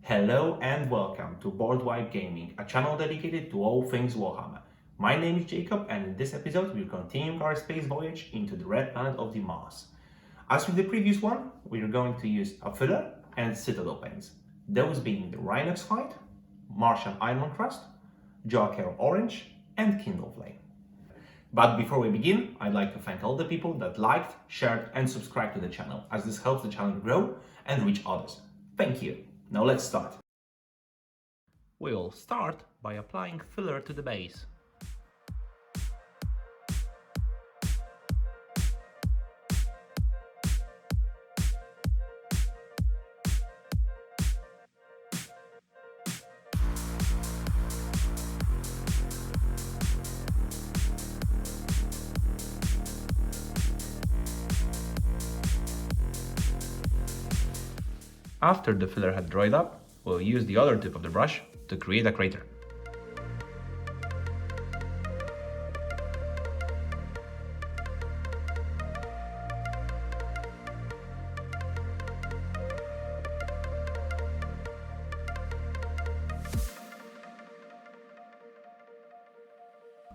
Hello and welcome to Boardwipe Gaming, a channel dedicated to all things Warhammer. My name is Jacob, and in this episode we're continuing our space voyage into the red planet of the Mars. As with the previous one, we're going to use a filler and Citadel paints, those being the Rhinox hide, Martian Ironcrust, Jokaero orange, and Kindleflame. But before we begin, I'd like to thank all the people that liked, shared, and subscribed to the channel, as this helps the channel grow and reach others. Thank you. Now let's start. We'll start by applying filler to the base. After the filler had dried up, we'll use the other tip of the brush to create a crater.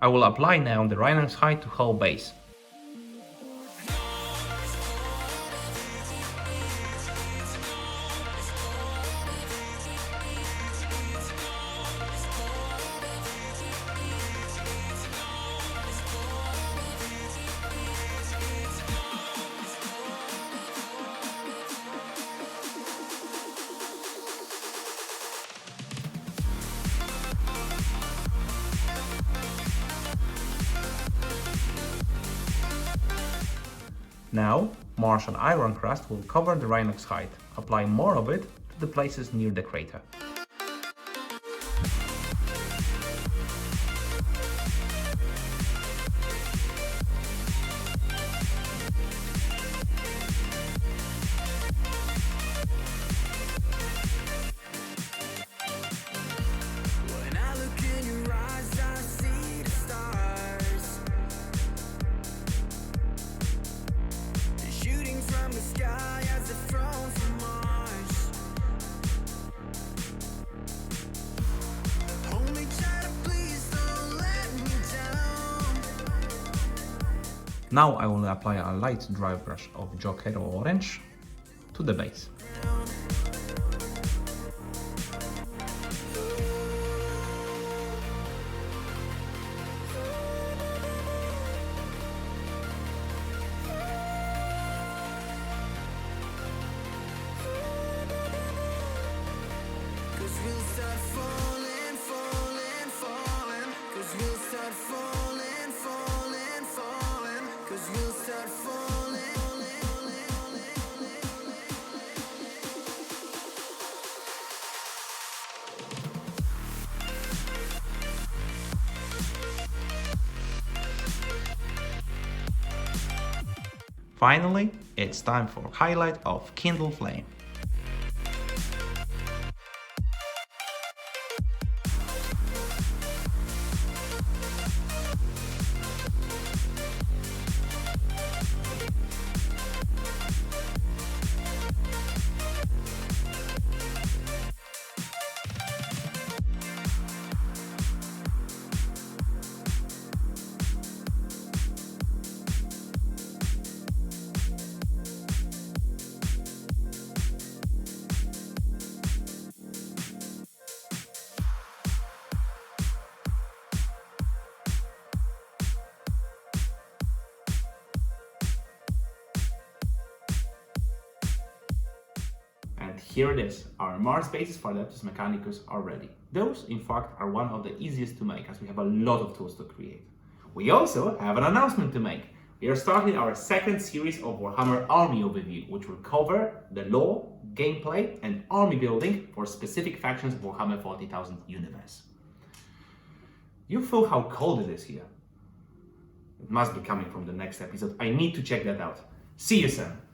I will apply now the Rhinox hide to whole base. Now, Martian Ironcrust will cover the Rhinox hide, apply more of it to the places near the crater. Now I will apply a light dry brush of Jokaero orange to the base. Finally, it's time for highlight of Kindleflame. And here it is, our Mars bases for Adeptus Mechanicus are ready. Those, in fact, are one of the easiest to make, as we have a lot of tools to create. We also have an announcement to make. We are starting our second series of Warhammer Army Overview, which will cover the lore, gameplay, and army building for specific factions of Warhammer 40,000 universe. You feel how cold it is here? It must be coming from the next episode. I need to check that out. See you soon!